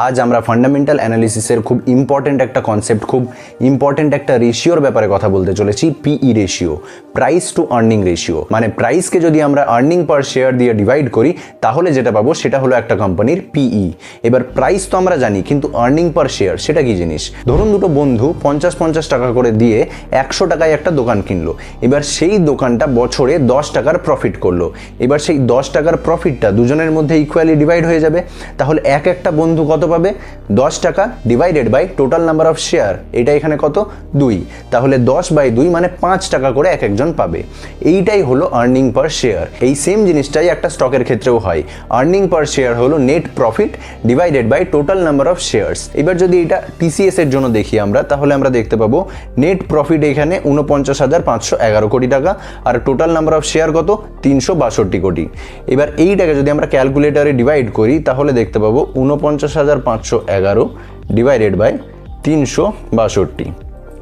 আজ আমরা ফান্ডামেন্টাল অ্যানালিসিসের খুব ইম্পর্টেন্ট একটা কনসেপ্ট, খুব ইম্পর্টেন্ট একটা রেশিওর ব্যাপারে কথা বলতে চলেছি, PE ratio, price to earning ratio. মানে প্রাইসকে যদি আমরা আর্নিং পার শেয়ার দিয়ে ডিভাইড করি তাহলে যেটা পাবো সেটা হলো একটা কোম্পানির পিই। এবার প্রাইস তো আমরা জানি, কিন্তু আর্নিং পার শেয়ার সেটা কি জিনিস? ধরুন দুটো বন্ধু 50 টাকা করে দিয়ে 100 টাকায় একটা দোকান কিনলো। এবার সেই দোকানটা বছরে 10 টাকার প্রফিট করলো। এবার সেই 10 টাকার প্রফিটটা দুজনের মধ্যে ইকুয়ালি ডিভাইড হয়ে যাবে। তাহলে একটা বন্ধু কত পাবে? 10 টাকা divided by total number of share, এটা এখানে কত? 2। তাহলে 10/2 মানে 5 টাকা করে এক একজন পাবে। এইটাই হলো আর্নিং পার শেয়ার। এই সেম জিনিসটাই একটা স্টকের ক্ষেত্রেও হয়। আর্নিং পার শেয়ার হলো net profit divided by total number of shares. এবার যদি এটা টিসিএস এর জন্য দেখি আমরা, তাহলে আমরা দেখতে পাবো নেট প্রফিট এখানে 49,511 কোটি টাকা, আর টোটাল নাম্বার অফ শেয়ার কত? 362 কোটি। এবার এইটাকে যদি আমরা ক্যালকুলেটারে ডিভাইড করি তাহলে দেখতে পাবো 49,511 ডিভাইডেড বাই 362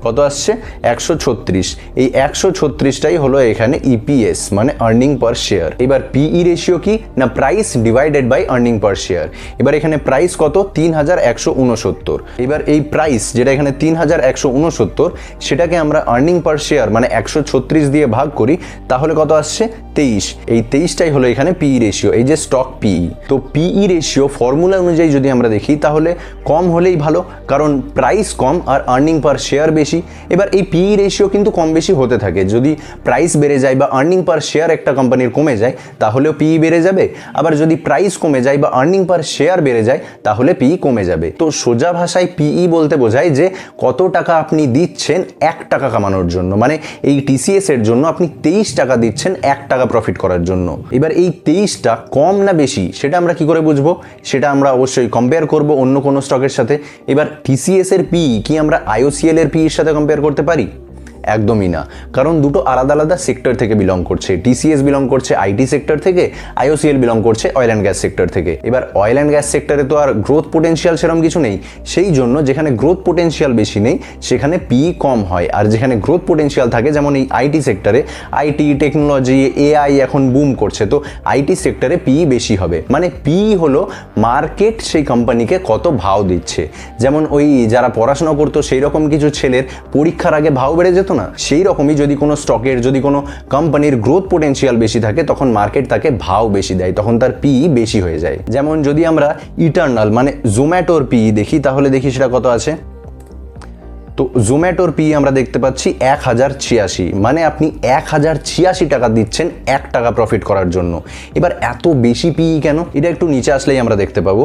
কত আসছে? 136। এই 136টাই হলো এখানে ইপিএস মানে আর্নিং পার শেয়ার। এবার পিই রেশিও কি না? Price divided by earning per share. এবার এখানে প্রাইস কত? 3169। এবার এই প্রাইস যেটা এখানে 3169, সেটাকে আমরা আর্নিং পার শেয়ার মানে 136 দিয়ে ভাগ করি তাহলে কত আসছে? 23। এই 23টাই হলো এখানে পিই রেশিও, এই যে স্টক পিই। তো পিই রেশিও ফর্মুলা অনুযায়ী যদি আমরা দেখি তাহলে কম হলেই ভালো, কারণ প্রাইস কম আর আর্নিং পার শেয়ার বেশি। এবার এই পিই রেশিও কিন্তু কম বেশি হতে থাকে। যদি প্রাইস বেড়ে যায় বা আর্নিং পার শেয়ার একটা কোম্পানির কমে যায় তাহলেও পিই বেড়ে যাবে, আবার যদি প্রাইস কমে যায় বা আর্নিং পার শেয়ার বেড়ে যায় তাহলে পিই কমে যাবে। তো সোজা ভাষায় পিই বলতে বোঝায় যে কত টাকা আপনি দিচ্ছেন 1 টাকা কামানোর জন্য। মানে এই টিসিএস এর জন্য আপনি 23 টাকা দিচ্ছেন 1 টাকা প্রফিট করার জন্য। এবার এই 23টা কম না বেশি সেটা আমরা কি করে বুঝবো? সেটা আমরা অবশ্যই কম্পেয়ার করব অন্য কোনো স্টকের সাথে। এবার টিসিএস এর পিই কি আমরা আইওসিএল এর পিই সাথে কম্পেয়ার করতে পারি? একদমই না, কারণ দুটো আলাদা আলাদা সেক্টর থেকে বিলং করছে। টিসিএস বিলং করছে আইটি সেক্টর থেকে, আইওসিএল বিলং করছে অয়েল অ্যান্ড গ্যাস সেক্টর থেকে। এবার অয়েল অ্যান্ড গ্যাস সেক্টরে তো আর গ্রোথ পোটেনশিয়াল সেরকম কিছু নেই, সেই জন্য যেখানে গ্রোথ পোটেনশিয়াল বেশি নেই সেখানে পিই কম হয়। আর যেখানে গ্রোথ পোটেনশিয়াল থাকে, যেমন এই আইটি সেক্টরে, আইটি টেকনোলজি এআই এখন বুম করছে, তো আইটি সেক্টরে পিই বেশি হবে। মানে পিই হলো মার্কেট সেই কোম্পানিকে কত ভাও দিচ্ছে। যেমন ওই যারা পড়াশোনা করতো সেই রকম কিছু ছেলের পরীক্ষার আগে ভাও বেড়ে যেত না, সেই রকমই যদি কোনো স্টকের, যদি কোনো কোম্পানির গ্রোথ পোটেনশিয়াল বেশি থাকে তখন মার্কেট তাকে ভাও বেশি দেয়, তখন তার পিই বেশি হয়ে যায়। যেমন যদি আমরা ইটার্নাল মানে জোম্যাটোর পিই দেখি তাহলে দেখি সেটা কত আছে। তো জোম্যাটোর পিই আমরা দেখতে পাচ্ছি 1086, মানে আপনি 1086 টাকা দিচ্ছেন 1 টাকা প্রফিট করার জন্য। এবার এত বেশি পিই কেন? এটা একটু নিচে আসলেই আমরা দেখতে পাবো।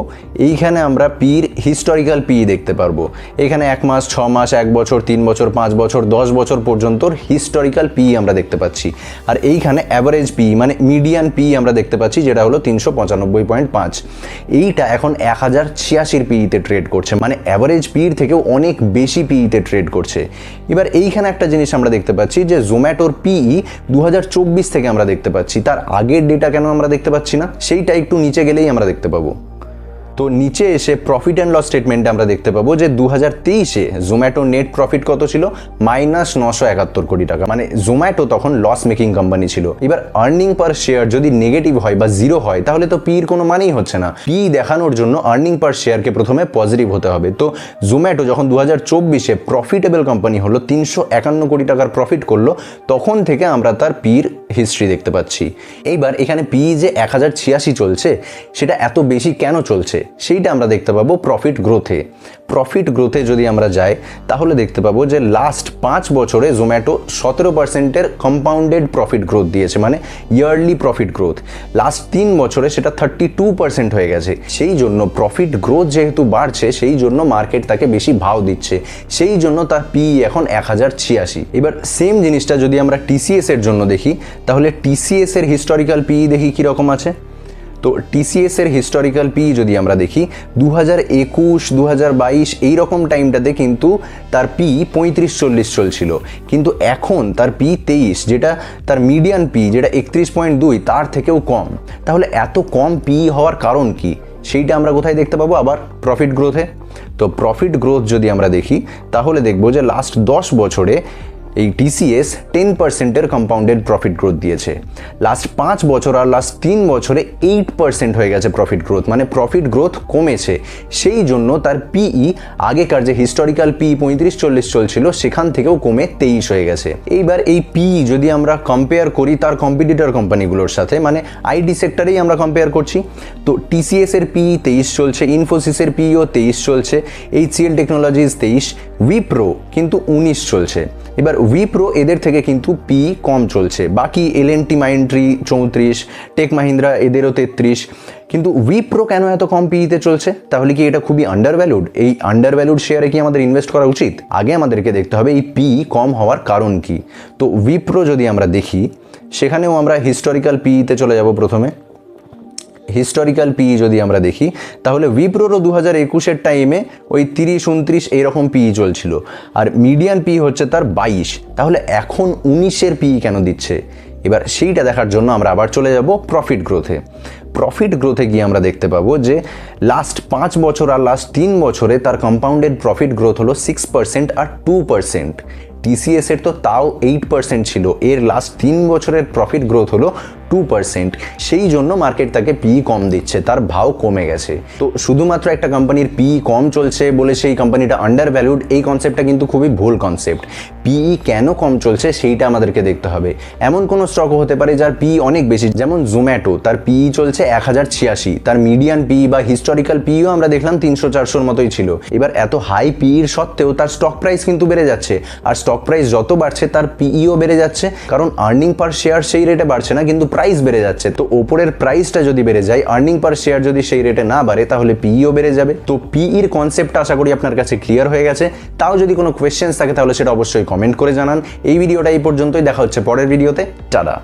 এইখানে আমরা পির হিস্টোরিক্যাল পিই দেখতে পারবো। এখানে 1 মাস, 6 মাস, 1 বছর, 3 বছর, 5 বছর, 10 বছর পর্যন্ত হিস্টোরিক্যাল পিই আমরা দেখতে পাচ্ছি। আর এইখানে অ্যাভারেজ পিই মানে মিডিয়ান পিই আমরা দেখতে পাচ্ছি, যেটা হলো 395.5। এইটা এখন 1086 পিইতে ট্রেড করছে, মানে অ্যাভারেজ পির থেকেও অনেক বেশি পিইতে ট্রেড করছে। এবার এইখানে একটা জিনিস আমরা দেখতে পাচ্ছি যে জোম্যাটোর পিই 2024 থেকে আমরা দেখতে পাচ্ছি, তার আগের ডেটা কেন আমরা দেখতে পাচ্ছি না? সেইটা একটু নিচে গেলেই আমরা দেখতে পাবো। তো নিচে এসে প্রফিট অ্যান্ড লস স্টেটমেন্টে আমরা দেখতে পাবো যে 2023-এ জোম্যাটোর নেট প্রফিট কত ছিল? -971 কোটি টাকা। মানে জোম্যাটো তখন লস মেকিং কোম্পানি ছিল। এবার আর্নিং পার শেয়ার যদি নেগেটিভ হয় বা 0 হয় তাহলে তো পির কোনো মানেই হচ্ছে না। পি দেখানোর জন্য আর্নিং পার শেয়ারকে প্রথমে পজিটিভ হতে হবে। তো জোম্যাটো যখন 2024-এ প্রফিটেবল কোম্পানি হলো, 351 কোটি টাকার প্রফিট করলো, তখন থেকে আমরা তার পির হিস্ট্রি দেখতে পাচ্ছি। এইবার এখানে পি যে 1086 চলছে, সেটা এত বেশি কেন চলছে সেইটা আমরা দেখতে পাবো প্রফিট গ্রোথে। প্রফিট গ্রোথে যদি আমরা যাই তাহলে দেখতে পাবো যে লাস্ট 5 বছরে জোম্যাটো 17%-এর কম্পাউন্ডেড প্রফিট গ্রোথ দিয়েছে, মানে ইয়ারলি প্রফিট গ্রোথ। লাস্ট 3 বছরে সেটা 32% হয়ে গেছে। সেই জন্য প্রফিট গ্রোথ যেহেতু বাড়ছে, সেই জন্য মার্কেট তাকে বেশি ভাও দিচ্ছে, সেই জন্য তার পিই এখন 1086। এবার সেম জিনিসটা যদি আমরা টিসিএস এর জন্য দেখি তাহলে টিসিএস এর হিস্টোরিক্যাল পিই দেখি কীরকম আছে। তো টিসিএস এর হিস্টোরিক্যাল পিই যদি আমরা দেখি 2021, 2022 এইরকম টাইমটাতে কিন্তু তার পিই 35-40 চলছিল, কিন্তু এখন তার পিই 23, যেটা তার মিডিয়ান পিই যেটা 31.2 তার থেকেও কম। তাহলে এত কম পিই হওয়ার কারণ কি? সেইটা আমরা কোথায় দেখতে পাবো? আবার প্রফিট গ্রোথে। তো প্রফিট গ্রোথ যদি আমরা দেখি তাহলে দেখবো যে লাস্ট 10 বছরে এই টিসিএস 10%-এর কম্পাউন্ডেড প্রফিট গ্রোথ দিয়েছে। লাস্ট 5 বছর আর লাস্ট 3 বছরে 8% হয়ে গেছে প্রফিট গ্রোথ, মানে প্রফিট গ্রোথ কমেছে। সেই জন্য তার পিই আগেকার যে হিস্টোরিক্যাল পিই 35-40 চলছিল সেখান থেকেও কমে 23 হয়ে গেছে। এইবার এই পিই যদি আমরা কম্পেয়ার করি তার কম্পিটিটর কোম্পানিগুলোর সাথে, মানে আইটি সেক্টরেই আমরা কম্পেয়ার করছি, তো টিসিএস এর পিই 23 চলছে, ইনফোসিসের পিইও 23 চলছে, HCL টেকনোলজিস 23, উইপ্রো কিন্তু 19 চলছে। এবার উইপ্রো এদের থেকে কিন্তু পি কম চলছে, বাকি L&T মাইন্ডট্রি 34, টেক মাহিন্দ্রা এদেরও 33, কিন্তু উইপ্রো কেন এত কম পিইতে চলছে? তাহলে কি এটা খুবই আন্ডার ভ্যালুড? এই আন্ডার ভ্যালুড শেয়ারে কি আমাদের ইনভেস্ট করা উচিত? আগে আমাদেরকে দেখতে হবে এই পি কম হওয়ার কারণ কি। তো উইপ্রো যদি আমরা দেখি সেখানেও আমরা হিস্টোরিক্যাল পিইতে চলে যাব। প্রথমে হিস্টোরিক্যাল পিই যদি আমরা দেখি তাহলে উইপ্রোরও 2021-এর টাইমে ওই 30-29 এইরকম পিই চলছিল, আর মিডিয়ান পিই হচ্ছে তার 22। তাহলে এখন 19-এর পিই কেন দিচ্ছে? এবার সেইটা দেখার জন্য আমরা আবার চলে যাব প্রফিট গ্রোথে। প্রফিট গ্রোথে গিয়ে আমরা দেখতে পাবো যে লাস্ট 5 বছর আর লাস্ট 3 বছরে তার কম্পাউন্ডেড প্রফিট গ্রোথ হলো 6% আর 2%। টিসিএস এর তো তাও 8% ছিল, এর লাস্ট 3 বছরের প্রফিট গ্রোথ হলো 2%। সেই জন্য মার্কেট তাকে পি কম দিচ্ছে, তার ভাও কমে গেছে। তো শুধুমাত্র একটা কোম্পানির পি কম চলছে বলে সেই কোম্পানিটা আন্ডার ভ্যালুড, এই কনসেপ্টটা কিন্তু খুবই ভুল কনসেপ্ট। পিই কেন কম চলছে সেইটা আমাদেরকে দেখতে হবে। এমন কোনো স্টকও হতে পারে যার পি অনেক বেশি, যেমন জোম্যাটো, তার পিই চলছে 1086, তার মিডিয়ান পিই বা হিস্টোরিক্যাল পিইও আমরা দেখলাম 300-400-র মতোই ছিল। এবার এত হাই পিইর সত্ত্বেও তার স্টক প্রাইস কিন্তু বেড়ে যাচ্ছে, আর স্টক প্রাইস যত বাড়ছে তার পিইও বেড়ে যাচ্ছে, কারণ আর্নিং পার শেয়ার সেই রেটে বাড়ছে না, কিন্তু প্রাইস বেড়ে যাচ্ছে। তো ওপরের প্রাইসটা যদি বেড়ে যায়, আর্নিং পার শেয়ার যদি সেই রেটে না বাড়ে, তাহলে পিইও বেড়ে যাবে। তো পিইর কনসেপ্টটা আশা করি আপনার কাছে ক্লিয়ার হয়ে গেছে। তাও যদি কোনো কোয়েশ্চেন্স থাকে তাহলে সেটা অবশ্যই কমেন্ট করে জানান। এই ভিডিওটা এই পর্যন্তই, দেখা হচ্ছে পরের ভিডিওতে। টাটা।